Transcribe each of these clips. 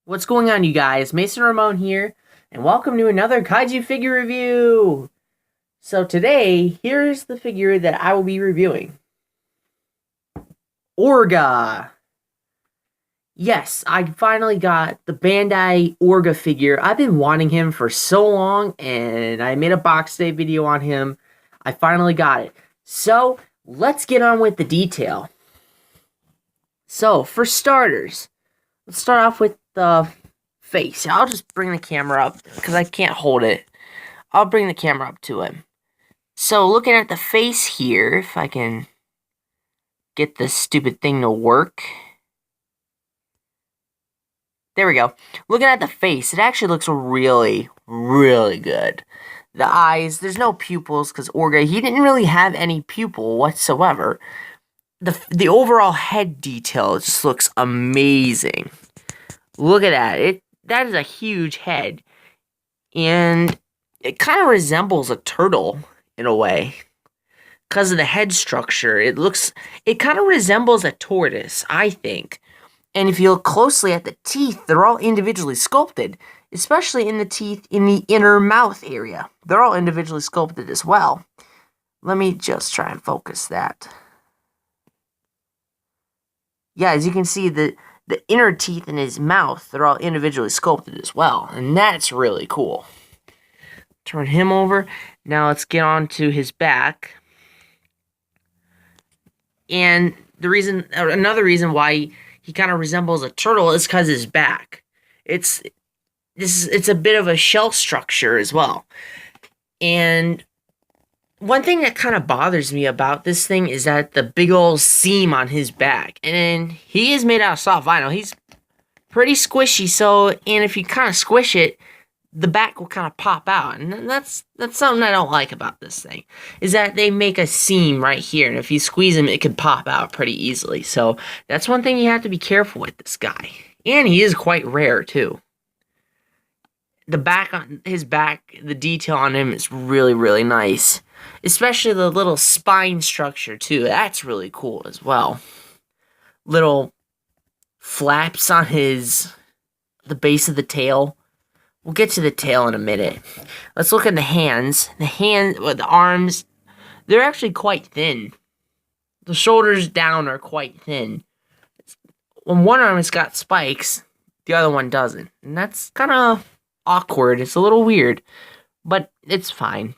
What's going on, you guys? Mason Ramon here, and welcome to another Kaiju figure review! So today, here's the figure that I will be reviewing. Orga! Yes, I finally got the Bandai Orga figure. I've been wanting him for so long, and I made a box day video on him. I finally got it. So, let's get on with the detail. So, for starters, let's start off with the face. I'll just bring the camera up because I can't hold it. I'll bring the camera up to him. So looking at the face here, if I can get this stupid thing to work. There we go. Looking at the face, it actually looks really, really good. The eyes, there's no pupils because Orga, he didn't really have any pupil whatsoever. The overall head detail just looks amazing. Look at that. That is a huge head. And it kind of resembles a turtle in a way. Because of the head structure. It kind of resembles a tortoise, I think. And if you look closely at the teeth, they're all individually sculpted. Especially in the teeth in the inner mouth area. They're all individually sculpted as well. Let me just try and focus that. Yeah, as you can see, the inner teeth in his mouth, they're all individually sculpted as well. And that's really cool. Turn him over. Now let's get on to his back. And another reason why he kind of resembles a turtle is because his back. It's a bit of a shell structure as well. And one thing that kind of bothers me about this thing is that the big old seam on his back. And he is made out of soft vinyl. He's pretty squishy, and if you kind of squish it, the back will kind of pop out. And that's something I don't like about this thing, is that they make a seam right here. And if you squeeze him, it could pop out pretty easily. So that's one thing you have to be careful with this guy. And he is quite rare, too. The back on his back, the detail on him is really, really nice. Especially the little spine structure, too. That's really cool as well. Little flaps on the base of the tail. We'll get to the tail in a minute. Let's look at the hands. The arms, they're actually quite thin. The shoulders down are quite thin. When one arm has got spikes, the other one doesn't. And that's kind of awkward. It's a little weird, but it's fine.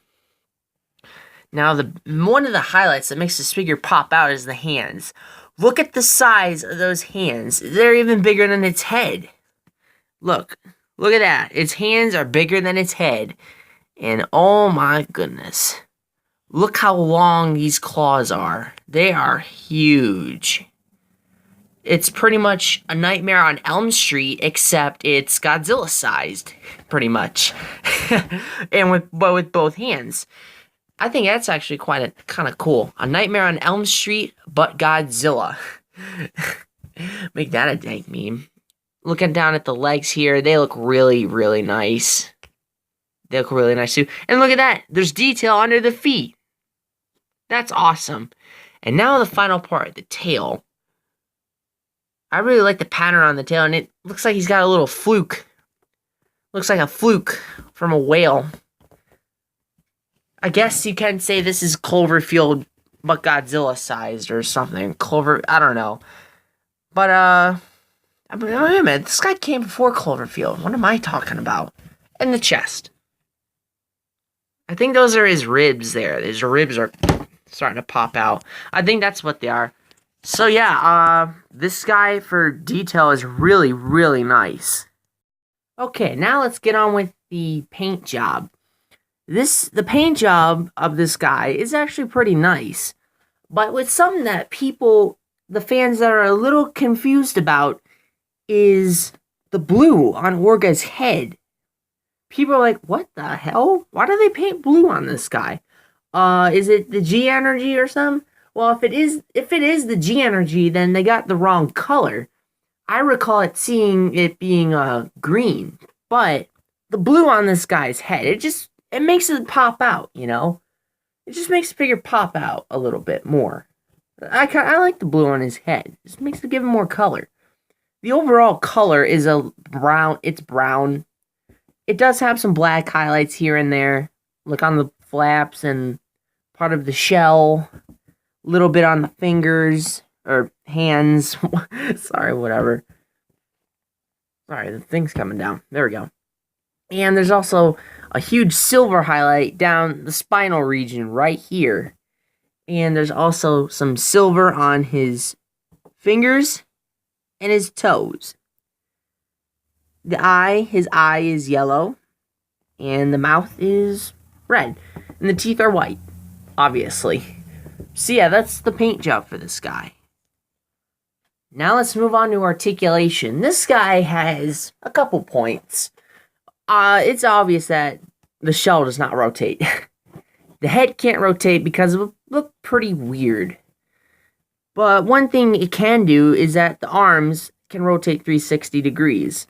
Now, one of the highlights that makes this figure pop out is the hands. Look at the size of those hands. They're even bigger than its head. Look at that. Its hands are bigger than its head. And oh my goodness. Look how long these claws are. They are huge. It's pretty much a Nightmare on Elm Street, except it's Godzilla-sized, pretty much. But with both hands. I think that's actually kind of cool. A Nightmare on Elm Street, but Godzilla. Make that a dank meme. Looking down at the legs here, they look really, really nice. They look really nice too. And look at that. There's detail under the feet. That's awesome. And now the final part, the tail. I really like the pattern on the tail, and it looks like he's got a little fluke. Looks like a fluke from a whale. I guess you can say this is Cloverfield, but Godzilla-sized or something. I don't know. But, wait a minute, this guy came before Cloverfield. What am I talking about? And the chest. I think those are his ribs there. His ribs are starting to pop out. I think that's what they are. So yeah, this guy for detail is really, really nice. Okay, now let's get on with the paint job. The paint job of this guy is actually pretty nice. But with something that the fans that are a little confused about, is the blue on Orga's head. People are like, what the hell? Why do they paint blue on this guy? Is it the G energy or something? Well, if it is the G energy, then they got the wrong color. I recall seeing it being green, but the blue on this guy's head, it makes it pop out, you know? It just makes the figure pop out a little bit more. I like the blue on his head. It just makes it give him more color. the overall color is a brown. It's brown. It does have some black highlights here and there. Look on the flaps and part of the shell. A little bit on the fingers or hands. Sorry, whatever. Sorry, the thing's coming down. There we go. And there's also a huge silver highlight down the spinal region right here. And there's also some silver on his fingers and his toes. His eye is yellow. And the mouth is red. And the teeth are white, obviously. So yeah, that's the paint job for this guy. Now let's move on to articulation. This guy has a couple points. It's obvious that the shell does not rotate. The head can't rotate because it would look pretty weird. But one thing it can do is that the arms can rotate 360 degrees.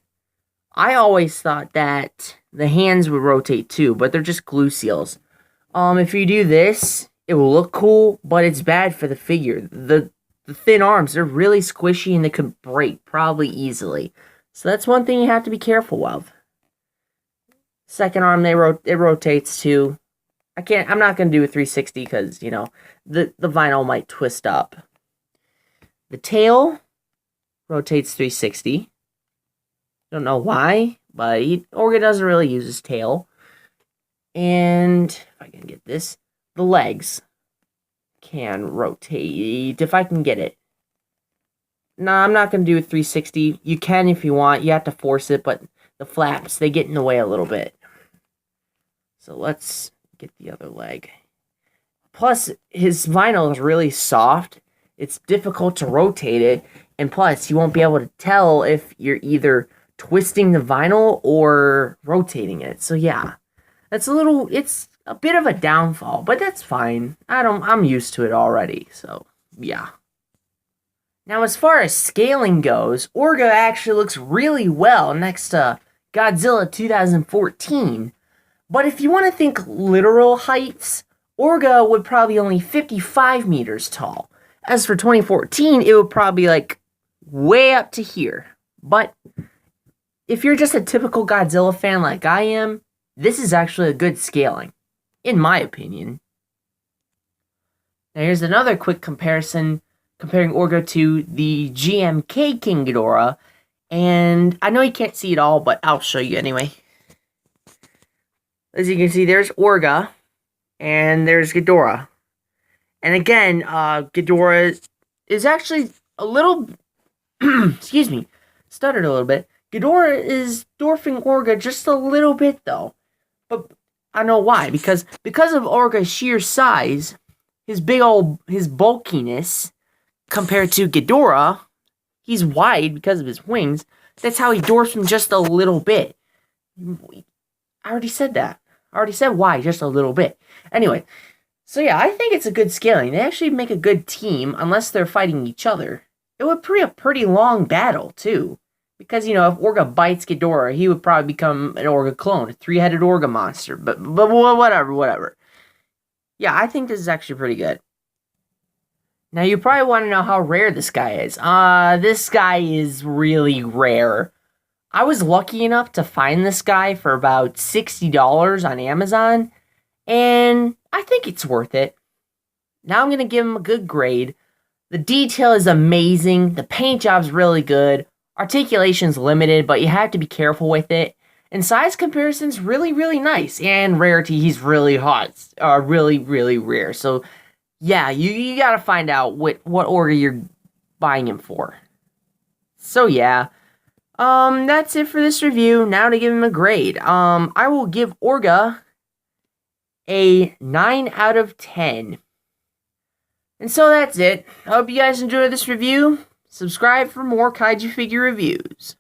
I always thought that the hands would rotate too, but they're just glue seals. If you do this, it will look cool, but it's bad for the figure. The thin arms, they're really squishy and they could break probably easily. So that's one thing you have to be careful of. Second arm, it rotates too. I'm not going to do a 360 because, you know, the vinyl might twist up. The tail rotates 360. Don't know why, but Orga doesn't really use his tail. And if I can get this, the legs can rotate if I can get it. No, I'm not going to do a 360. You can if you want. You have to force it, but the flaps, they get in the way a little bit. So let's get the other leg. Plus, his vinyl is really soft. It's difficult to rotate it. And plus, you won't be able to tell if you're either twisting the vinyl or rotating it. So yeah, it's a bit of a downfall, but that's fine. I'm used to it already, so yeah. Now, as far as scaling goes, Orga actually looks really well next to Godzilla 2014. But if you want to think literal heights, Orga would probably only 55 meters tall. As for 2014, it would probably like way up to here. But if you're just a typical Godzilla fan like I am, this is actually a good scaling, in my opinion. Now here's another quick comparison, comparing Orga to the GMK King Ghidorah. And I know you can't see it all, but I'll show you anyway. As you can see, there's Orga, and there's Ghidorah. And again, Ghidorah is actually a little, excuse me, stuttered a little bit. Ghidorah is dwarfing Orga just a little bit, though. But I know why. Because of Orga's sheer size, his bulkiness, compared to Ghidorah, he's wide because of his wings. That's how he dwarfs him just a little bit. I already said that. I already said why, just a little bit. Anyway, so yeah, I think it's a good scaling. They actually make a good team, unless they're fighting each other. It would be a pretty long battle, too. Because, you know, if Orga bites Ghidorah, he would probably become an Orga clone, a three-headed Orga monster. But whatever. Yeah, I think this is actually pretty good. Now, you probably want to know how rare this guy is. This guy is really rare. I was lucky enough to find this guy for about $60 on Amazon, and I think it's worth it. Now I'm going to give him a good grade. The detail is amazing. The paint job's really good. Articulation's limited, but you have to be careful with it. And size comparison's really, really nice. And rarity, he's really hot. Really, really rare. So, yeah, you gotta find out what Orga you're buying him for. So, yeah. That's it for this review. Now to give him a grade. I will give Orga a 9 out of 10. And so that's it. I hope you guys enjoyed this review. Subscribe for more kaiju figure reviews.